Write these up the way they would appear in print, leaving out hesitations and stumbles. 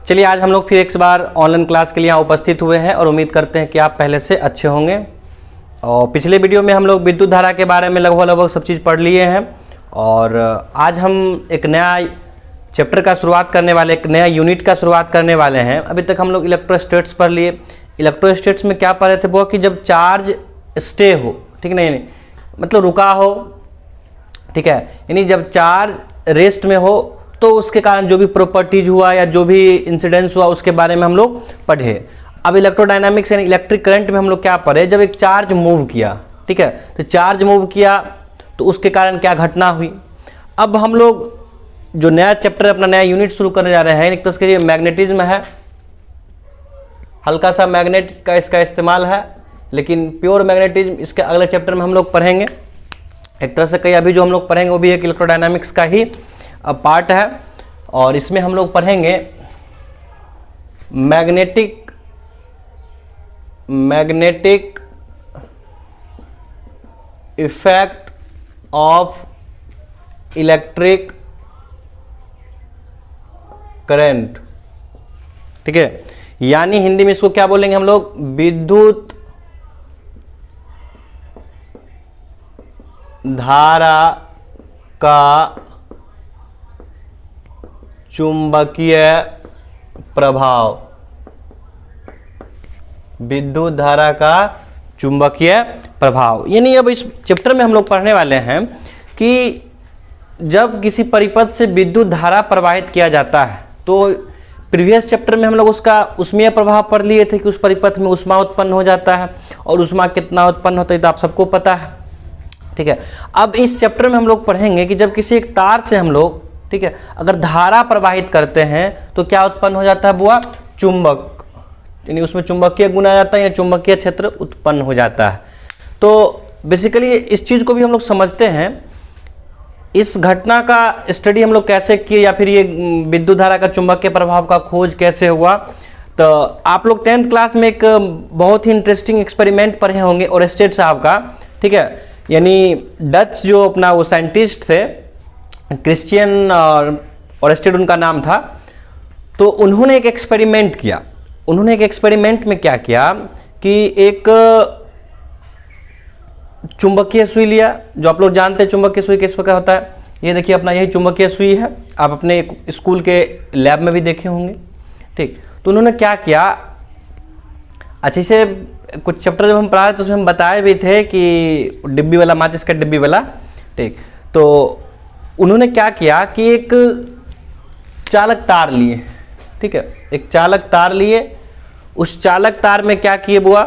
चलिए आज हम लोग फिर एक बार ऑनलाइन क्लास के लिए यहाँ उपस्थित हुए हैं और उम्मीद करते हैं कि आप पहले से अच्छे होंगे। और पिछले वीडियो में हम लोग विद्युत धारा के बारे में लगभग सब चीज़ पढ़ लिए हैं और आज हम एक नया चैप्टर का शुरुआत करने वाले, एक नया यूनिट का शुरुआत करने वाले हैं। अभी तक हम लोग इलेक्ट्रोस्टैट्स पढ़ लिए। इलेक्ट्रोस्टैट्स में क्या पढ़े थे वो कि जब चार्ज स्टे हो, ठीक नहीं, मतलब रुका हो, ठीक है, यानी जब चार्ज रेस्ट में हो तो उसके कारण जो भी प्रॉपर्टीज हुआ या जो भी इंसिडेंस हुआ उसके बारे में हम लोग पढ़े। अब इलेक्ट्रोडायनामिक्स यानी इलेक्ट्रिक करंट में हम लोग क्या पढ़े, जब एक चार्ज मूव किया, ठीक है, तो चार्ज मूव किया तो उसके कारण क्या घटना हुई। अब हम लोग जो नया चैप्टर अपना नया यूनिट शुरू करने जा रहे हैं, एक तो इसके लिए मैग्नेटिज्म है, हल्का सा मैग्नेट का इसका इस्तेमाल है, लेकिन प्योर मैग्नेटिज्म इसके अगले चैप्टर में हम लोग पढ़ेंगे। एक तरह से कहीं अभी जो हम लोग पढ़ेंगे वो भी एक इलेक्ट्रोडायनामिक्स का ही पार्ट है और इसमें हम लोग पढ़ेंगे magnetic effect of electric current, ठीक है, यानी हिंदी में इसको क्या बोलेंगे हम लोग, विद्युत धारा का चुंबकीय प्रभाव। विद्युत धारा का चुंबकीय प्रभाव यानी अब इस चैप्टर में हम लोग पढ़ने वाले हैं कि जब किसी परिपथ से विद्युत धारा प्रवाहित किया जाता है, तो प्रीवियस चैप्टर में हम लोग उसका उष्मीय प्रभाव पढ़ लिए थे कि उस परिपथ में ऊष्मा उत्पन्न हो जाता है और ऊष्मा कितना उत्पन्न होता है तो आप सबको पता है, ठीक है। अब इस चैप्टर में हम लोग पढ़ेंगे कि जब किसी एक तार से हम लोग, ठीक है, अगर धारा प्रवाहित करते हैं तो क्या उत्पन्न हो जाता है बुआ, चुंबक, यानी उसमें चुंबकीय गुण आ जाता है या चुंबकीय क्षेत्र उत्पन्न हो जाता है। तो बेसिकली इस चीज़ को भी हम लोग समझते हैं, इस घटना का स्टडी हम लोग कैसे किए या फिर ये विद्युत धारा का चुंबकीय प्रभाव का खोज कैसे हुआ। तो आप लोग 10th क्लास में एक बहुत ही इंटरेस्टिंग एक्सपेरिमेंट पढ़े होंगे ओरेस्टेड साहब का, ठीक है, यानी डच जो अपना वो साइंटिस्ट थे, क्रिश्चियन ओरेस्टेड उनका नाम था। तो उन्होंने एक एक्सपेरिमेंट किया। उन्होंने एक एक्सपेरिमेंट में क्या किया कि एक चुंबकीय सुई लिया, जो आप लोग जानते हैं चुंबकीय सुई किस प्रकार होता है। ये देखिए अपना यही चुंबकीय सुई है, आप अपने स्कूल के लैब में भी देखे होंगे, ठीक। तो उन्होंने क्या किया, अच्छे से कुछ चैप्टर जब हम पढ़ा तो उसमें हम बताए भी थे कि डिब्बी वाला, माचिस का डिब्बी वाला, ठीक। तो उन्होंने क्या किया कि एक चालक तार लिए, ठीक है, एक चालक तार लिए, उस चालक तार में क्या किए बुआ,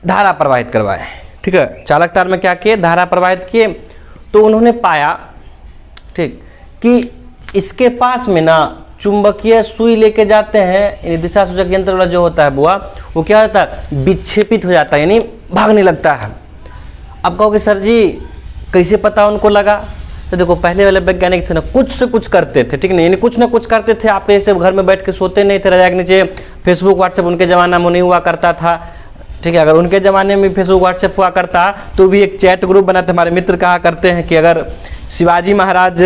धारा प्रवाहित करवाए, ठीक है, चालक तार में क्या किए, धारा प्रवाहित किए। तो उन्होंने पाया, ठीक, कि इसके पास में ना चुंबकीय सुई लेके जाते हैं, दिशा सूचक यंत्र वाला जो होता है बुआ, वो क्या होता है, विक्षेपित हो जाता है, यानी भागने लगता है। अब कहोगे सर जी कैसे पता उनको लगा, तो देखो पहले वाले वैज्ञानिक थे ना, कुछ से कुछ करते थे, ठीक नहीं, यानी कुछ ना कुछ करते थे। आप ऐसे घर में बैठ के सोते नहीं थे रजाई के नीचे, फेसबुक व्हाट्सएप उनके ज़माना में नहीं हुआ करता था, ठीक है। अगर उनके ज़माने में फेसबुक व्हाट्सएप हुआ करता तो भी एक चैट ग्रुप बनाते। हमारे मित्र कहा करते हैं कि अगर शिवाजी महाराज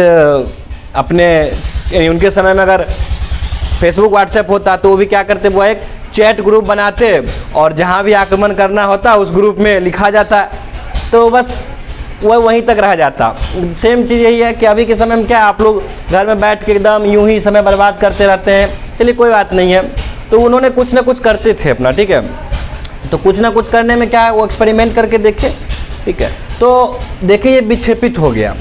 अपने उनके समय में अगर फेसबुक व्हाट्सएप होता तो वो भी क्या करते, वो एक चैट ग्रुप बनाते और जहाँ भी आक्रमण करना होता उस ग्रुप में लिखा जाता, तो बस वह वहीं तक रह जाता। सेम चीज़ यही है कि अभी के समय में क्या आप लोग घर में बैठ के एकदम यूं ही समय बर्बाद करते रहते हैं। चलिए कोई बात नहीं है। तो उन्होंने कुछ ना कुछ करते थे अपना, ठीक है। तो कुछ ना कुछ करने में क्या है, वो एक्सपेरिमेंट करके देखे, ठीक है। तो देखिए ये विक्षेपित हो गया,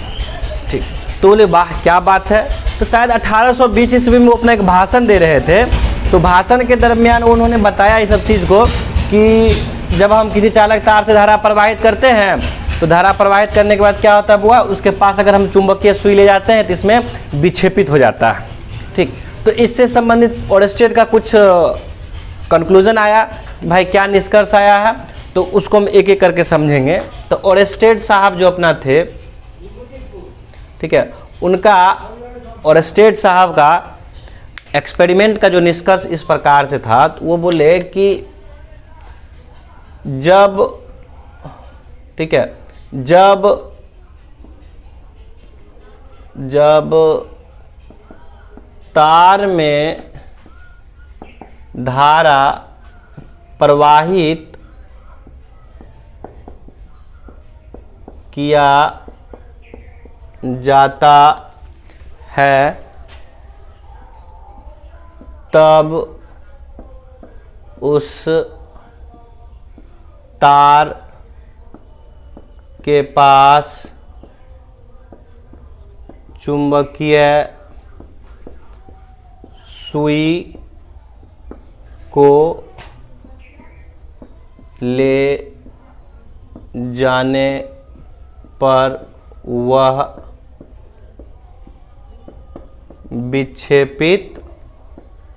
ठीक। तो बोले वाह क्या बात है। तो शायद 1820 ईस्वी में वो अपना एक भाषण दे रहे थे। तो भाषण के दरमियान उन्होंने बताया इस सब चीज़ को कि जब हम किसी चालक तार से धारा प्रवाहित करते हैं तो धारा प्रवाहित करने के बाद क्या होता है बुआ, उसके पास अगर हम चुंबकीय सुई ले जाते हैं तो इसमें विक्षेपित हो जाता है, ठीक। तो इससे संबंधित ओरेस्टेड का कुछ कंक्लूजन आया, भाई क्या निष्कर्ष आया है, तो उसको हम एक एक करके समझेंगे। तो ओरेस्टेड साहब जो अपना थे, ठीक है, उनका ओरेस्टेड साहब का एक्सपेरिमेंट का जो निष्कर्ष इस प्रकार से था, तो वो बोले कि जब, ठीक है, जब तार में धारा प्रवाहित किया जाता है तब उस तार के पास चुंबकीय सुई को ले जाने पर वह विक्षेपित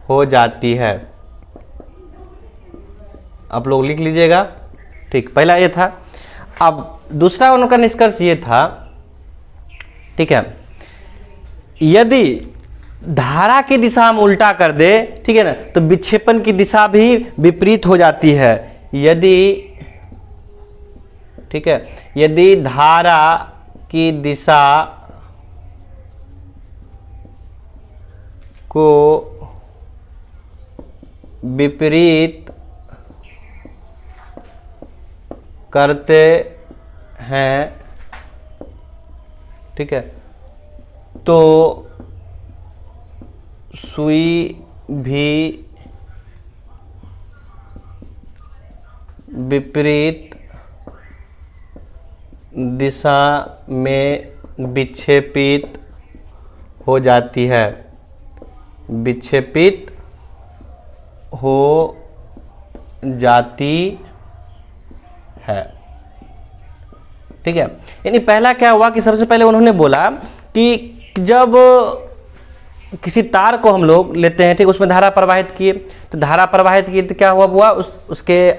हो जाती है। आप लोग लिख लीजिएगा। ठीक, पहला ये था। अब दूसरा उनका निष्कर्ष ये था, ठीक है, यदि धारा की दिशा हम उल्टा कर दे, ठीक है ना, तो विक्षेपण की दिशा भी विपरीत हो जाती है। यदि, ठीक है, यदि धारा की दिशा को विपरीत करते हैं, ठीक है, तो सुई भी विपरीत दिशा में विक्षेपित हो जाती है, विक्षेपित हो जाती है। ठीक है, यानी पहला क्या हुआ कि सबसे पहले उन्होंने बोला कि जब किसी तार को हम लोग लेते हैं, ठीक, उसमें धारा प्रवाहित किए, तो धारा प्रवाहित किए तो क्या हुआ उसके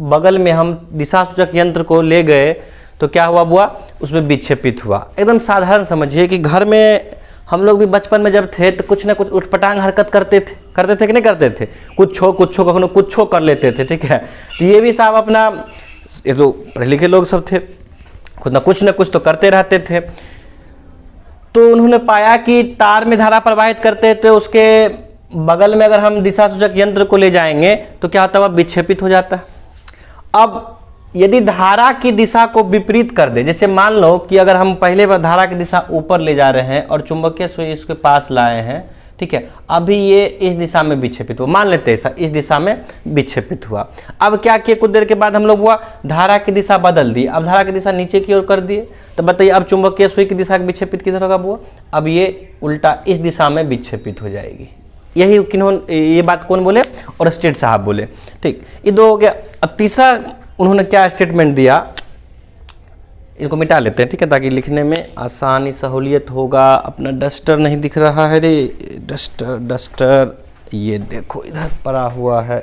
बगल में हम दिशा सूचक यंत्र को ले गए तो क्या हुआ उसमें विक्षेपित हुआ। एकदम साधारण समझिए कि घर में हम लोग भी बचपन में जब थे तो कुछ ना कुछ उठपटांग हरकत करते थे कि नहीं करते थे, कुछ कखनो कुछ कर लेते थे। ठीक है, तो ये भी साहब अपना, ये तो पढ़े लिखे लोग सब थे, खुद ना कुछ तो करते रहते थे। तो उन्होंने पाया कि तार में धारा प्रवाहित करते तो उसके बगल में अगर हम दिशा सूचक यंत्र को ले जाएंगे तो क्या होता है, वह विक्षेपित हो जाता है। अब यदि धारा की दिशा को विपरीत कर दे, जैसे मान लो कि अगर हम पहले बार धारा की दिशा ऊपर ले जा रहे हैं और चुंबकीय सुई इसके पास लाए हैं, ठीक है, अभी ये इस दिशा में विक्षेपित हुआ, मान लेते हैं ऐसा, इस दिशा में विक्षेपित हुआ। अब क्या किए, कुछ देर के बाद हम लोग हुआ धारा की दिशा बदल दी, अब धारा की दिशा नीचे की ओर कर दिए, तो बताइए अब चुंबकीय सुई की दिशा विक्षेपित किधर होगा बुआ, अब ये उल्टा इस दिशा में विक्षेपित हो जाएगी। यही ये बात कौन बोले, और स्टेट साहब बोले। ठीक, ये दो हो गया। अब तीसरा उन्होंने क्या स्टेटमेंट दिया, इनको मिटा लेते हैं, ठीक है, ताकि लिखने में आसानी सहूलियत होगा। अपना डस्टर नहीं दिख रहा है रे, डस्टर ये देखो इधर पड़ा हुआ है।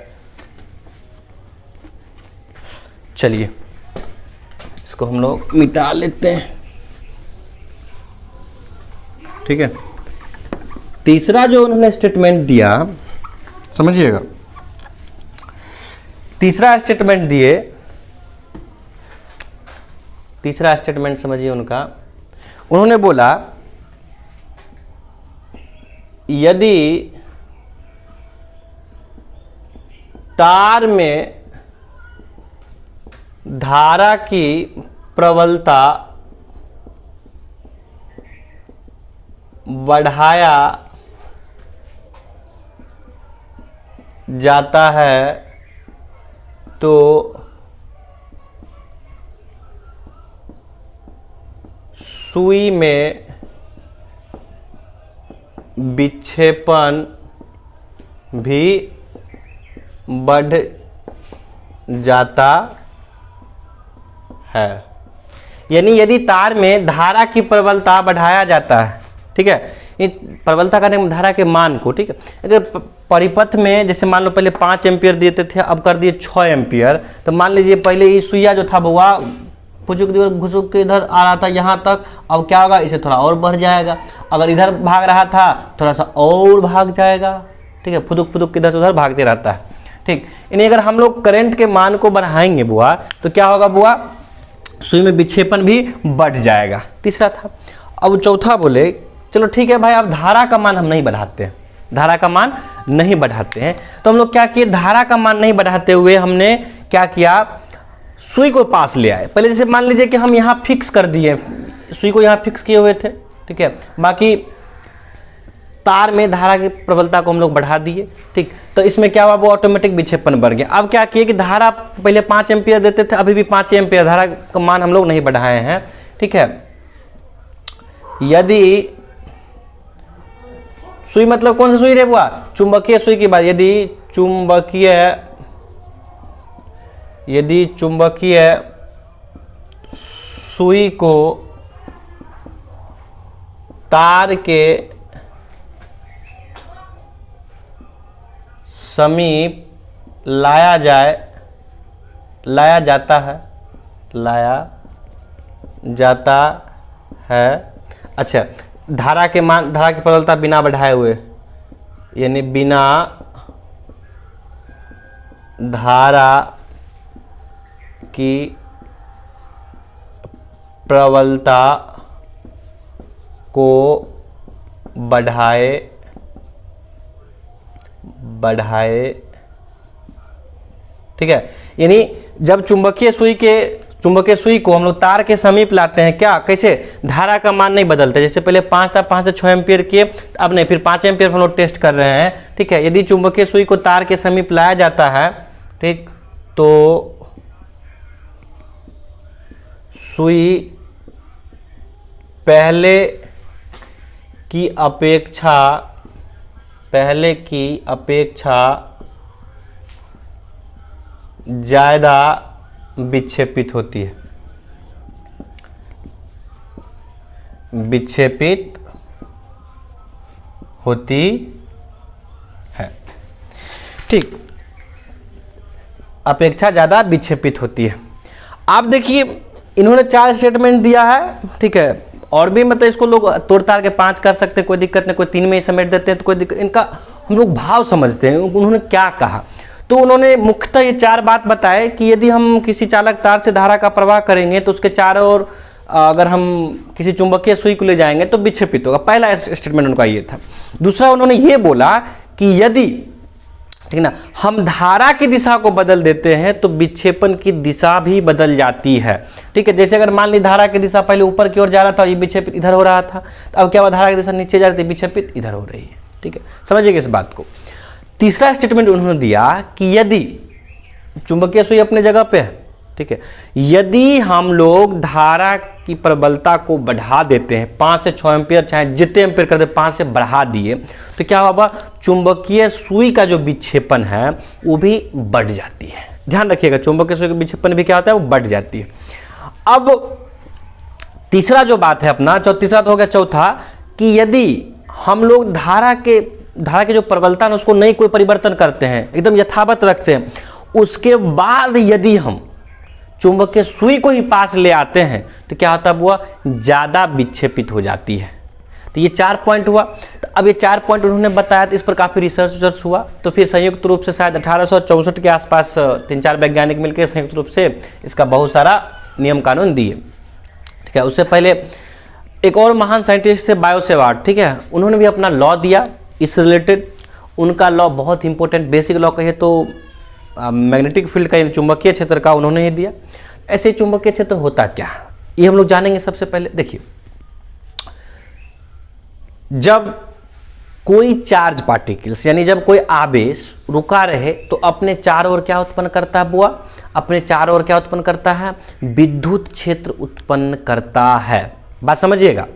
चलिए इसको हम लोग मिटा लेते हैं, ठीक है। तीसरा जो उन्होंने स्टेटमेंट दिया, समझिएगा, तीसरा स्टेटमेंट समझिए उनका। उन्होंने बोला यदि तार में धारा की प्रबलता बढ़ाया जाता है तो सुई में विक्षेपण भी बढ़ जाता है। यानी यदि तार में धारा की प्रबलता बढ़ाया जाता है, ठीक है, प्रबलता का नाम धारा के मान को, ठीक है, अगर परिपथ में जैसे मान लो पहले 5 एम्पियर देते थे, अब कर दिए 6 एम्पियर, तो मान लीजिए पहले ये सुइया जो था बुआ पुचुक घुसुक के इधर आ रहा था यहाँ तक, अब क्या होगा, इसे थोड़ा और बढ़ जाएगा। अगर इधर भाग रहा था थोड़ा सा और भाग जाएगा, ठीक है, फुदुक के इधर से उधर भागते रहता है। ठीक, यानी अगर हम लोग करंट के मान को बढ़ाएंगे बुआ तो क्या होगा बुआ, सुई में विक्षेपण भी बढ़ जाएगा। तीसरा था। अब चौथा बोले चलो ठीक है भाई, अब धारा का मान हम नहीं बढ़ाते हैं, धारा का मान नहीं बढ़ाते हैं। तो हम लोग क्या किए, धारा का मान नहीं बढ़ाते हुए हमने क्या किया, सुई को पास ले आए। पहले जैसे मान लीजिए कि हम यहाँ फिक्स कर दिए, सुई को यहाँ फिक्स किए हुए थे, ठीक है, बाकी तार में धारा की प्रबलता को हम लोग बढ़ा दिए, ठीक। तो इसमें क्या हुआ, वो ऑटोमेटिक विक्षेपण बढ़ गया। अब क्या किए कि धारा पहले 5 एम्पियर देते थे, अभी भी 5 एम्पियर, धारा का मान हम लोग नहीं बढ़ाए हैं, ठीक है। यदि सुई मतलब कौन सी सुई रे बुआ, चुंबकीय सुई की बात, यदि चुंबकीय सुई को तार के समीप लाया जाता है। अच्छा, धारा की प्रबलता बिना बढ़ाए हुए, यानी बिना धारा की प्रबलता को बढ़ाए, ठीक है। यानी जब चुंबकीय सुई को हम लोग तार के समीप लाते हैं, क्या कैसे, धारा का मान नहीं बदलते, जैसे पहले 5 था, 5 से 6 एम्पियर किए, अब नहीं, फिर 5 एम्पियर हम लोग टेस्ट कर रहे हैं, ठीक है। यदि चुंबकीय सुई को तार के समीप लाया जाता है, ठीक, तो सुई पहले की अपेक्षा ज़्यादा विक्षेपित होती है, ठीक, अपेक्षा ज़्यादा विक्षेपित होती है। आप देखिए इन्होंने 4 स्टेटमेंट दिया है, ठीक है, और भी मतलब इसको लोग तोड़ ताड़ के 5 कर सकते हैं, कोई दिक्कत नहीं, कोई 3 में ही समेट देते हैं तो कोई दिक्कत, इनका हम लोग भाव समझते हैं उन्होंने क्या कहा। तो उन्होंने मुख्यतः ये 4 बात बताए कि यदि हम किसी चालक तार से धारा का प्रवाह करेंगे तो उसके चारों ओर अगर हम किसी चुंबकीय सुई को ले जाएंगे तो विक्षेपित होगा, पहला स्टेटमेंट उनका ये था। दूसरा उन्होंने ये बोला कि यदि, ठीक ना, हम धारा की दिशा को बदल देते हैं तो विक्षेपण की दिशा भी बदल जाती है, ठीक है। जैसे अगर मान ली धारा की दिशा पहले ऊपर की ओर जा रहा था, ये विक्षेपित इधर हो रहा था, तो अब क्या हुआ, धारा की दिशा नीचे जा रही थी, विक्षेपित इधर हो रही है, ठीक है, समझिएगा इस बात को। तीसरा स्टेटमेंट उन्होंने दिया कि यदि चुंबकीय सुई अपने जगह पे है, ठीक है, यदि हम लोग धारा की प्रबलता को बढ़ा देते हैं 5 से 6 एम्पियर, चाहे जितने एम्पियर कर दे, 5 से बढ़ा दिए, तो क्या होगा, चुंबकीय सुई का जो विक्षेपण है वो भी बढ़ जाती है। ध्यान रखिएगा, चुंबकीय सुई का विक्षेपण भी क्या होता है, वो बढ़ जाती है। अब तीसरा जो बात है अपना, तीसरा तो हो गया, चौथा कि यदि हम लोग धारा की जो प्रबलता है उसको नहीं कोई परिवर्तन करते हैं, एकदम यथावत रखते हैं, उसके बाद यदि हम चुंबकीय सुई को ही पास ले आते हैं तो क्या होता है, वो ज़्यादा विक्षेपित हो जाती है। तो ये 4 पॉइंट हुआ। तो अब ये 4 पॉइंट उन्होंने बताया, तो इस पर काफ़ी रिसर्च हुआ, तो फिर संयुक्त रूप से शायद 1864 के आसपास 3-4 वैज्ञानिक मिलकर संयुक्त रूप से इसका बहुत सारा नियम कानून दिए, ठीक है। उससे पहले एक और महान साइंटिस्ट थे बायो-सेवार्ट, ठीक है, उन्होंने भी अपना लॉ दिया इस रिलेटेड। उनका लॉ बहुत इंपॉर्टेंट बेसिक लॉ कहे तो मैग्नेटिक फील्ड का, चुंबकीय क्षेत्र का उन्होंने ही दिया। ऐसे चुंबकीय क्षेत्र होता क्या, ये हम लोग जानेंगे। सबसे पहले देखिए, जब कोई चार्ज पार्टिकल्स, यानी जब कोई आवेश रुका रहे तो अपने चारों ओर क्या उत्पन्न करता है बुआ, अपने चारों ओर क्या उत्पन्न करता है, विद्युत क्षेत्र उत्पन्न करता है। बात समझिएगा,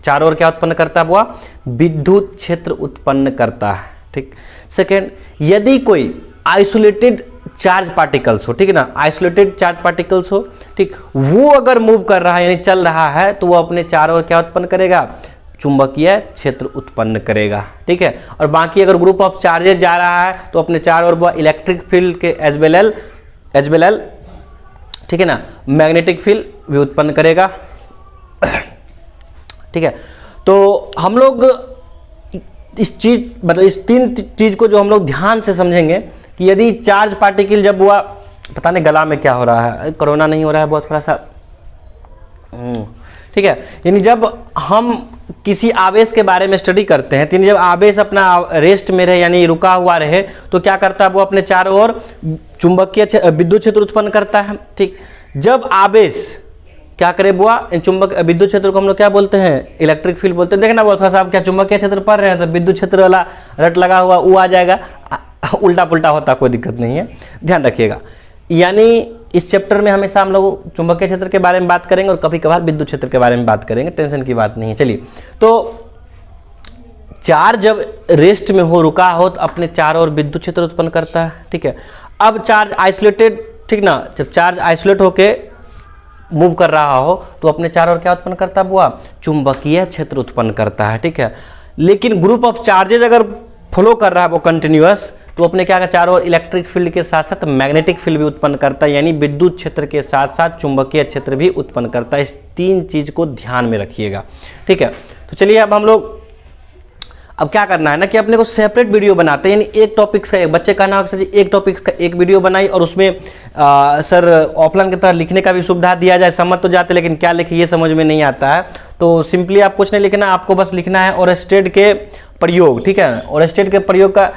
चारों ओर क्या उत्पन्न करता है बुआ, विद्युत क्षेत्र उत्पन्न करता है, ठीक। सेकेंड, यदि कोई आइसोलेटेड चार्ज पार्टिकल्स हो, ठीक है ना, आइसोलेटेड चार्ज पार्टिकल्स हो, ठीक, वो अगर मूव कर रहा है यानी चल रहा है तो वो अपने चारों ओर क्या उत्पन्न करेगा, चुंबकीय क्षेत्र उत्पन्न करेगा, ठीक है। और बाकी अगर ग्रुप ऑफ चार्जेस जा रहा है तो अपने चारों ओर वो इलेक्ट्रिक फील्ड के एज वेल एल, ठीक है ना, मैग्नेटिक फील्ड भी उत्पन्न करेगा, ठीक है। तो हम लोग इस चीज, मतलब इस 3 चीज को जो हम लोग ध्यान से समझेंगे कि यदि चार्ज पार्टिकल जब हुआ, पता नहीं गला में क्या हो रहा है, कोरोना नहीं हो रहा है बहुत थोड़ा सा, ठीक है, यानी जब हम किसी आवेश के बारे में स्टडी करते हैं, तो जब आवेश अपना रेस्ट में रहे यानी रुका हुआ रहे तो क्या करता है, वो अपने चारों ओर चुंबकीय विद्युत क्षेत्र उत्पन्न करता है। ठीक, जब आवेश क्या करे बुआ, इन चुंबक विद्युत क्षेत्र को हम लोग क्या बोलते हैं, इलेक्ट्रिक फील्ड बोलते हैं। देखना बहुत साहब क्या चुंबकीय क्षेत्र पढ़ रहे हैं तो विद्युत क्षेत्र वाला रट लगा हुआ वो आ जाएगा, उल्टा पुल्टा होता कोई दिक्कत नहीं है, ध्यान रखिएगा। यानी इस चैप्टर में हमेशा हम लोग चुंबकीय क्षेत्र के बारे में बात करेंगे और कभी कभार विद्युत क्षेत्र के बारे में बात करेंगे, टेंशन की बात नहीं है। चलिए, तो चार्ज जब रेस्ट में हो, रुका हो, तो अपने चारों ओर विद्युत क्षेत्र उत्पन्न करता है। ठीक है, अब चार्ज आइसोलेटेड, ठीक ना, जब चार्ज आइसोलेट होके मूव कर रहा हो तो अपने चारों ओर क्या उत्पन्न करता है बुआ, चुंबकीय क्षेत्र उत्पन्न करता है। ठीक है, लेकिन ग्रुप ऑफ चार्जेज अगर फ्लो कर रहा है वो कंटिन्यूअस, तो अपने क्या चारों ओर इलेक्ट्रिक फील्ड के साथ साथ मैग्नेटिक फील्ड भी उत्पन्न करता है, यानी विद्युत क्षेत्र के साथ साथ चुंबकीय क्षेत्र भी उत्पन्न करता है। इस तीन चीज को ध्यान में रखिएगा। ठीक है, तो चलिए अब हम लोग अब क्या करना है ना कि अपने को सेपरेट वीडियो बनाते हैं, यानी एक टॉपिक्स का, एक बच्चे का नाम सर जी एक टॉपिक्स का एक वीडियो बनाई और उसमें सर ऑफलाइन की तरह लिखने का भी सुविधा दिया जाए। समझ तो जाते लेकिन क्या लिखे ये समझ में नहीं आता है, तो सिंपली आप कुछ नहीं लिखना, आपको बस लिखना है ओरेस्टेड के प्रयोग। ठीक है, ओरेस्टेड के प्रयोग का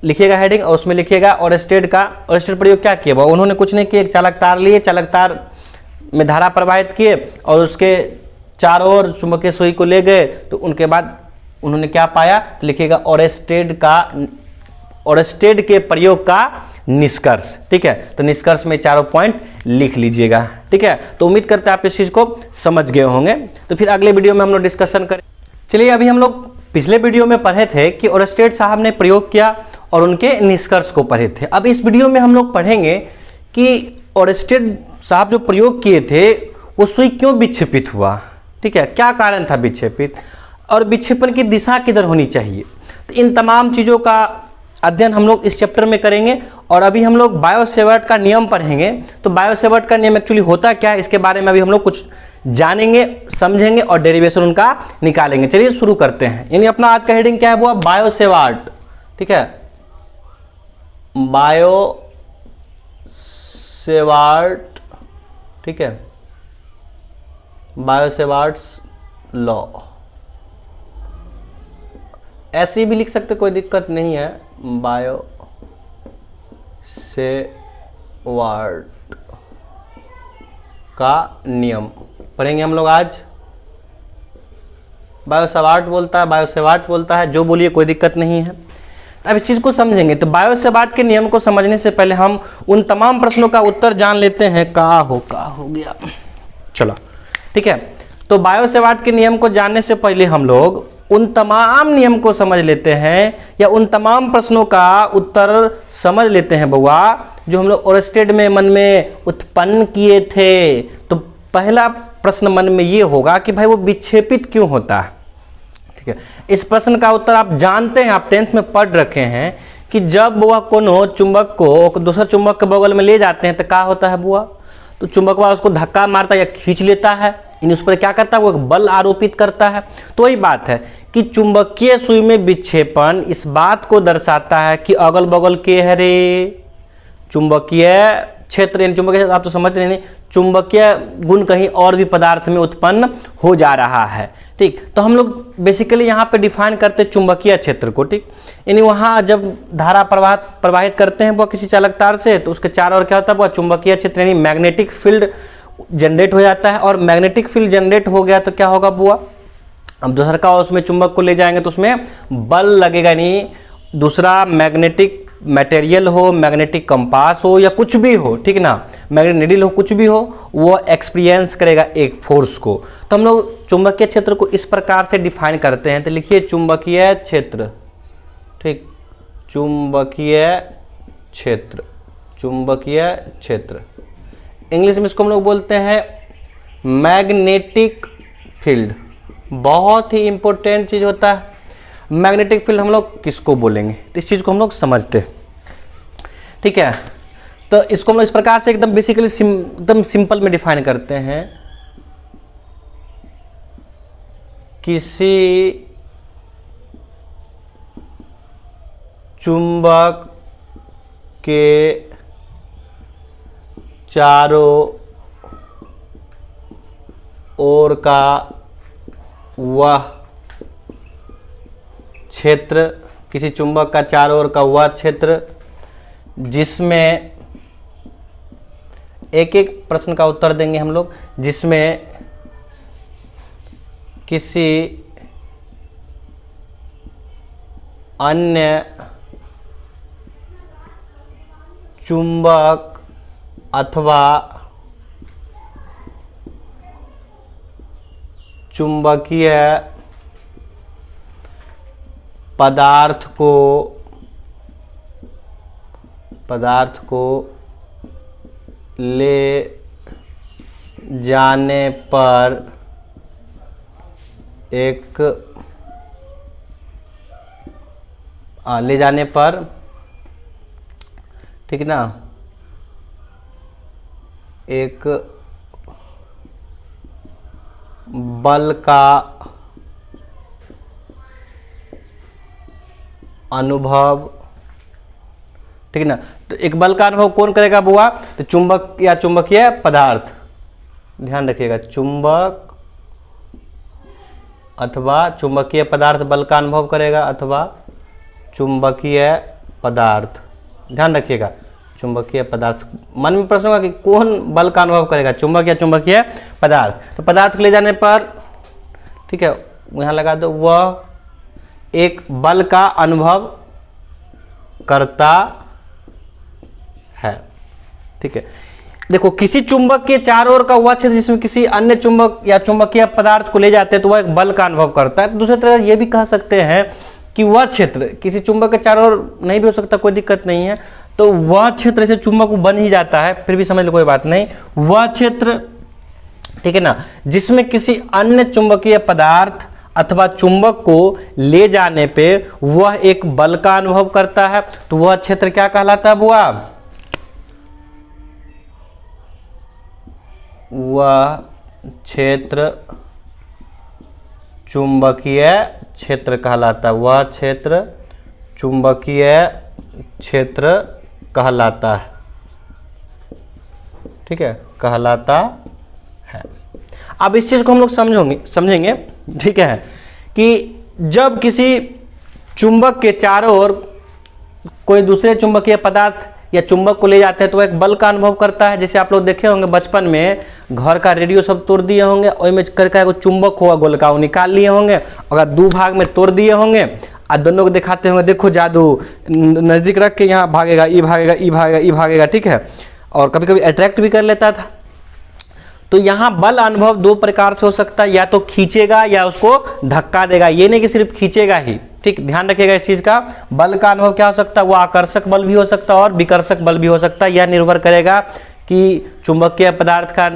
लिखिएगा हेडिंग और उसमें लिखिएगा ओरेस्टेड का, ओरेस्टेड प्रयोग क्या किया वो, उन्होंने कुछ नहीं किया, एक चालक तार लिए, चालक तार में धारा प्रवाहित किए और उसके चारों ओर चुंबकीय सुई को ले गए, तो उनके बाद उन्होंने क्या पाया, तो लिखिएगा ओरेस्टेड के प्रयोग का निष्कर्ष। ठीक है, तो निष्कर्ष में चारों पॉइंट लिख लीजिएगा। ठीक है, तो उम्मीद करते हैं आप इस चीज को समझ गए होंगे। तो फिर अगले वीडियो में हम लोग डिस्कशन करें। चलिए, अभी हम लोग पिछले वीडियो में पढ़े थे कि ओरेस्टेड साहब ने प्रयोग किया और उनके निष्कर्ष को पढ़े थे। अब इस वीडियो में हम लोग पढ़ेंगे कि ओरेस्टेड साहब जो प्रयोग किए थे वो सुई क्यों विक्षेपित हुआ। ठीक है, क्या कारण था विक्षेपित और विक्षेपण की दिशा किधर होनी चाहिए, तो इन तमाम चीज़ों का अध्ययन हम लोग इस चैप्टर में करेंगे। और अभी हम लोग बायो-सेवर्ट का नियम पढ़ेंगे। तो बायो-सेवर्ट का नियम एक्चुअली होता क्या है, इसके बारे में अभी हम लोग कुछ जानेंगे, समझेंगे और डेरिवेशन उनका निकालेंगे। चलिए शुरू करते हैं। यानी अपना आज का हेडिंग क्या है वो, बायो-सेवर्ट। ठीक है, बायो-सेवर्ट। ठीक है, बायो-सेवर्ट्स लॉ, ऐसे भी लिख सकते, कोई दिक्कत नहीं है। बायो-सेवर्ट का नियम पढ़ेंगे हम लोग आज। बायो-सेवर्ट बोलता है, बायो-सेवर्ट बोलता है, जो बोलिए कोई दिक्कत नहीं है। अब इस चीज़ को समझेंगे। तो बायो-सेवर्ट के नियम को समझने से पहले हम उन तमाम प्रश्नों का उत्तर जान लेते हैं। का हो गया, चलो ठीक है। तो बायो-सेवर्ट के नियम को जानने से पहले हम लोग उन तमाम नियम को समझ लेते हैं या उन तमाम प्रश्नों का उत्तर समझ लेते हैं बउआ, जो हम लोग ओरेस्टेड में मन में उत्पन्न किए थे। तो पहला प्रश्न मन में ये होगा कि भाई वो विक्षेपित क्यों होता है। ठीक है, इस प्रश्न का उत्तर आप जानते हैं, आप 10th में पढ़ रखे हैं कि जब वह कोनो चुंबक को दूसरे चुंबक के बगल में ले जाते हैं तो क्या होता है बुआ, तो चुंबक वाला उसको धक्का मारता है या खींच लेता है, इन उस पर क्या करता है, वो एक बल आरोपित करता है। तो वही बात है कि चुंबकीय सुई में विक्षेपण इस बात को दर्शाता है कि अगल बगल के है रे चुंबकीय क्षेत्र, यानी चुंबकीय क्षेत्र आप तो समझते नहीं, चुंबकीय गुण कहीं और भी पदार्थ में उत्पन्न हो जा रहा है। ठीक, तो हम लोग बेसिकली यहाँ पे डिफाइन करते हैं चुंबकीय क्षेत्र को। ठीक, यानी वहाँ जब धारा प्रवाहित करते हैं वो किसी चालक तार से, तो उसके चारों ओर क्या होता है वो चुंबकीय क्षेत्र यानी मैग्नेटिक फील्ड जनरेट हो जाता है। और मैग्नेटिक फील्ड जनरेट हो गया तो क्या होगा बुआ, अब दूसरा का उसमें चुंबक को ले जाएंगे तो उसमें बल लगेगा, यानी दूसरा मैग्नेटिक मटेरियल हो, मैग्नेटिक कंपास हो या कुछ भी हो, ठीक ना, मैग्नेटिक नीडल हो, कुछ भी हो, वो एक्सपीरियंस करेगा एक फोर्स को। तो हम लोग चुंबकीय क्षेत्र को इस प्रकार से डिफाइन करते हैं। तो लिखिए चुंबकीय क्षेत्र। ठीक, चुंबकीय क्षेत्र, चुंबकीय क्षेत्र इंग्लिश में इसको हम लोग बोलते हैं मैग्नेटिक फील्ड। बहुत ही इंपॉर्टेंट चीज होता है मैग्नेटिक फील्ड। हम लोग किसको बोलेंगे, तो इस चीज को हम लोग समझते हैं। ठीक है, तो इसको हम लोग इस प्रकार से एकदम बेसिकली एकदम सिंपल में डिफाइन करते हैं। किसी चुंबक के चारों ओर का वह क्षेत्र, किसी चुंबक का चारों ओर का वह क्षेत्र जिसमें, एक एक प्रश्न का उत्तर देंगे हम लोग, जिसमें किसी अन्य चुंबक अथवा चुंबकीय पदार्थ को ले जाने पर ठीक है ना, एक बल का अनुभव, ठीक है ना। तो एक बल का अनुभव कौन करेगा बुआ? तो चुंबक या चुंबकीय पदार्थ, ध्यान रखिएगा, चुंबक अथवा चुंबकीय पदार्थ बल का अनुभव करेगा, अथवा चुंबकीय पदार्थ, ध्यान रखिएगा, चुंबकीय पदार्थ। मन में प्रश्न होगा कि कौन बल का अनुभव करेगा, चुंबक या चुंबकीय पदार्थ। तो पदार्थ को ले जाने पर, ठीक है, यहाँ लगा दो, वह एक बल का अनुभव करता है, ठीक है। देखो, किसी चुंबक के चारों ओर का वह क्षेत्र जिसमें किसी अन्य चुंबक या चुंबकीय पदार्थ को ले जाते हैं तो वह एक बल का अनुभव करता है। दूसरी तरह ये भी कह सकते हैं कि वह क्षेत्र किसी चुंबक के चारों ओर नहीं भी हो सकता, कोई दिक्कत नहीं है, तो वह क्षेत्र से चुंबक बन ही जाता है, फिर भी समझ लो कोई बात नहीं। वह क्षेत्र, ठीक है ना, जिसमें किसी अन्य चुंबकीय पदार्थ अथवा चुंबक को ले जाने पे वह एक बल का अनुभव करता है, तो वह क्षेत्र क्या कहलाता है बुआ? वह क्षेत्र चुंबकीय क्षेत्र कहलाता है। वह क्षेत्र चुंबकीय क्षेत्र कहलाता है, ठीक है, कहलाता है। अब इस चीज को हम लोग समझेंगे, ठीक है, कि जब किसी चुंबक के चारों ओर कोई दूसरे चुंबकीय पदार्थ या चुंबक को ले जाते हैं तो वह एक बल का अनुभव करता है। जैसे आप लोग देखे होंगे बचपन में, घर का रेडियो सब तोड़ दिए होंगे, उसमें करके चुंबक होगा गोलका, वो निकाल लिए होंगे, अगर दो भाग में तोड़ दिए होंगे और दोनों को दिखाते होंगे, देखो जादू, नज़दीक रख के यहाँ भागेगा, ये भागेगा, ये भागेगा, ये भागेगा, ठीक है, और कभी कभी अट्रैक्ट भी कर लेता था। तो यहाँ बल अनुभव दो प्रकार से हो सकता है, या तो खींचेगा या उसको धक्का देगा, ये नहीं कि सिर्फ खींचेगा ही, ठीक, ध्यान रखिएगा इस चीज का। बल का अनुभव क्या हो सकता है? वो आकर्षक बल भी हो सकता है और विकर्षक बल भी हो सकता है। यह निर्भर करेगा कि चुंबकीय पदार्थ का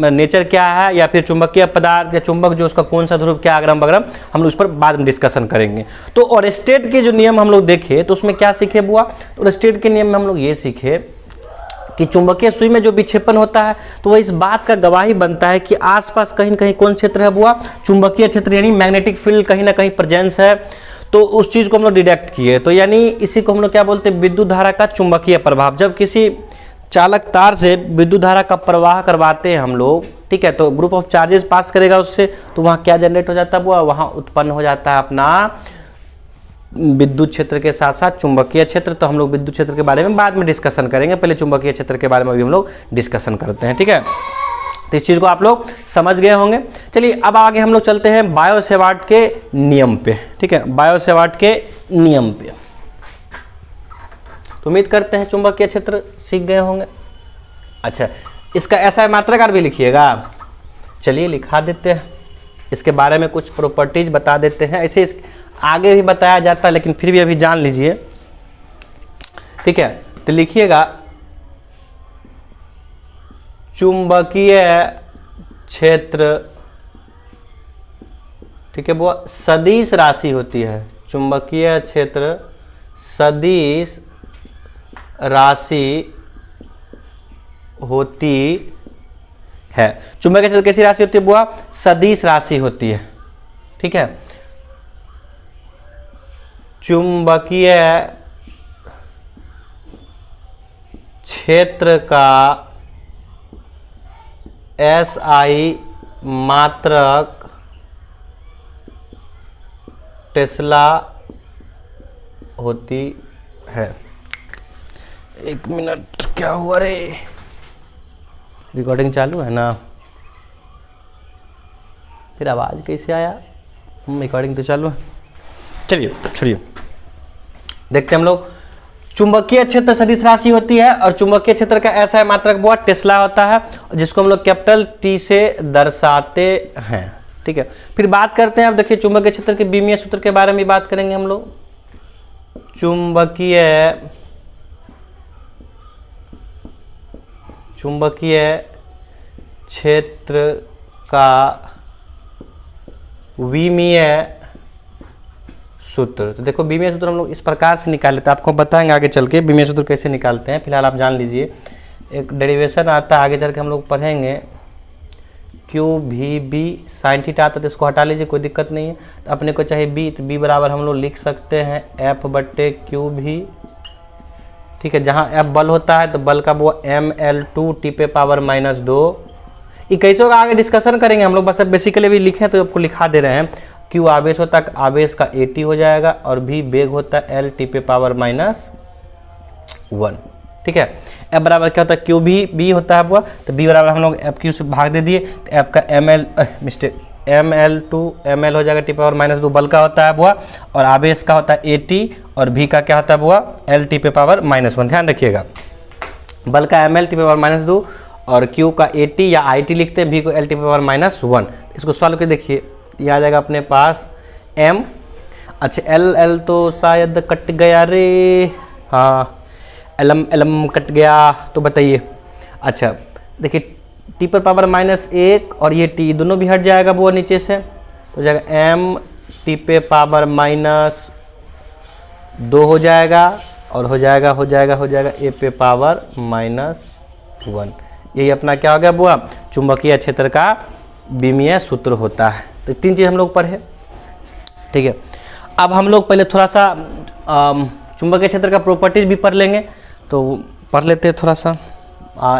नेचर क्या है, या फिर चुंबकीय पदार्थ या चुंबक जो उसका कौन सा ध्रुव, क्या अग्रम बग्रम, हम लोग उस पर बाद में डिस्कशन करेंगे। तो और स्टेट के जो नियम हम लोग देखे तो उसमें क्या सीखे बुआ? और स्टेट के नियम में हम लोग ये सीखे कि चुंबकीय सुई में जो विक्षेपण होता है तो वह इस बात का गवाही बनता है कि आसपास कहीं न कहीं कौन क्षेत्र है बुआ? चुंबकीय क्षेत्र, यानी मैग्नेटिक फील्ड कहीं ना कहीं प्रेजेंस है। तो उस चीज़ को हम लोग डिटेक्ट किए, तो यानी इसी को हम लोग क्या बोलते हैं? विद्युत धारा का चुंबकीय प्रभाव। जब किसी चालक तार से विद्युत धारा का प्रवाह करवाते हैं हम लोग, ठीक है, तो ग्रुप ऑफ चार्जेस पास करेगा उससे, तो वहाँ क्या जनरेट हो जाता है बुआ? वहाँ उत्पन्न हो जाता है अपना विद्युत क्षेत्र के साथ साथ चुंबकीय क्षेत्र। तो हम लोग विद्युत क्षेत्र के बारे में बाद में डिस्कशन करेंगे, पहले चुंबकीय क्षेत्र के बारे में भी हम लोग डिस्कशन करते हैं, ठीक है। तो इस चीज़ को आप लोग समझ गए होंगे। चलिए अब आगे हम लोग चलते हैं बायो-सेवार्ट के नियम पे, ठीक है, बायो-सेवार्ट के नियम पे। तो उम्मीद करते हैं चुंबकीय क्षेत्र सीख गए होंगे। अच्छा, इसका ऐसा मात्राकार भी लिखिएगा, चलिए लिखा देते हैं, इसके बारे में कुछ प्रॉपर्टीज बता देते हैं। ऐसे आगे भी बताया जाता है लेकिन फिर भी अभी जान लीजिए, ठीक है। तो लिखिएगा, चुंबकीय क्षेत्र, ठीक है, वो सदिश राशि होती है। चुंबकीय क्षेत्र सदिश राशि होती है। चुंबकीय क्षेत्र कैसी राशि होती है बुआ? सदिश राशि होती है, ठीक है। चुंबकीय क्षेत्र का SI मात्रक टेस्ला होती है। एक मिनट, क्या हुआ रे? रिकॉर्डिंग चालू है ना? फिर आवाज़ कैसे आया? रिकॉर्डिंग तो चालू है। चलिए छोड़िए, देखते हैं हम लोग। चुंबकीय क्षेत्र सदिश राशि होती है और चुंबकीय क्षेत्र का ऐसा मात्रक वो टेस्ला होता है जिसको हम लोग कैपिटल टी से दर्शाते हैं। ठीक है, फिर बात करते हैं। अब देखिए चुंबकीय क्षेत्र के बीमीय सूत्र के बारे में बात करेंगे हम लोग। चुंबकीय क्षेत्र का विमीय सूत्र, तो देखो विमीय सूत्र हम लोग इस प्रकार से निकाल लेते हैं, आपको बताएंगे आगे चल के विमीय सूत्र कैसे निकालते हैं। फिलहाल आप जान लीजिए, एक डेरिवेशन आता है आगे चल के हम लोग पढ़ेंगे। क्यू भी बी साइन थीटा आता है, तो इसको हटा लीजिए, कोई दिक्कत नहीं है। तो अपने को चाहिए बी, तो बी बराबर हम लोग लिख सकते हैं एफ बट्टे क्यू भी। ठीक है, जहाँ एफ बल होता है तो बल का वो ml2 टी पे पावर -2। ये कैसे होगा आगे डिस्कशन करेंगे हम लोग, बस अब बेसिकली भी लिखे तो आपको लिखा दे रहे हैं। क्यू आवेश होता है, आवेश का AT हो जाएगा, और भी वेग होता है L टी पे पावर -1। ठीक है, F बराबर क्या होता है, क्यू भी बी होता है वो, तो B बराबर हम लोग एफ क्यू से भाग दे दिए, तो F का ml2 ml हो जाएगा टी पावर -2 बल का होता है वो, और आवेश का होता है AT, और V का क्या होता है वो L टी पे पावर -1। ध्यान रखिएगा, बल का ml टी पे पावर -2 और Q का AT या IT लिखते हैं, V को L टी पे पावर -1। इसको सॉल्व करके देखिए, ये आ जाएगा अपने पास M। अच्छा L तो शायद कट गया रे, हाँ LM कट गया, तो बताइए। अच्छा देखिए T पर पावर -1 और ये T दोनों भी हट जाएगा वो नीचे से, तो हो जाएगा M T पे पावर -2 हो जाएगा, और हो जाएगा A पे पावर -1। यही अपना क्या हो गया बुआ, चुंबकीय क्षेत्र का विमीय सूत्र होता है। तो 3 चीज़ हम लोग पढ़े। ठीक है, अब हम लोग पहले थोड़ा सा चुंबकीय क्षेत्र का प्रॉपर्टीज भी पढ़ लेंगे, तो पढ़ लेते हैं थोड़ा सा।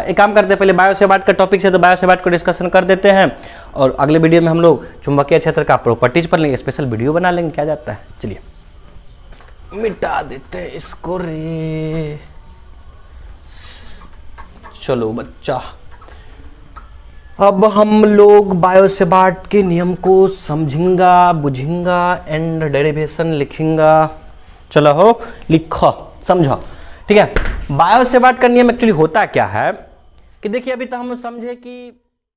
एक काम करते हैं, पहले बायोसेवार्ट का टॉपिक से तो बायोसेवार्ट को डिस्कशन कर देते हैं, और अगले वीडियो में हम लोग चुंबकीय क्षेत्र का प्रॉपर्टीज पढ़ लेंगे, स्पेशल वीडियो बना लेंगे, क्या जाता है। चलिए मिटा देते हैं इसको रे। चलो बच्चा, अब हम लोग बायोसेवार्ट के नियम को समझेंगा, बुझेंगा एंड डेरिवेशन लिखेंगा। चलो हो, लिखो समझो। ठीक है, बायोसेवार्ट का नियम एक्चुअली होता क्या है कि देखिए, अभी तो हम समझे कि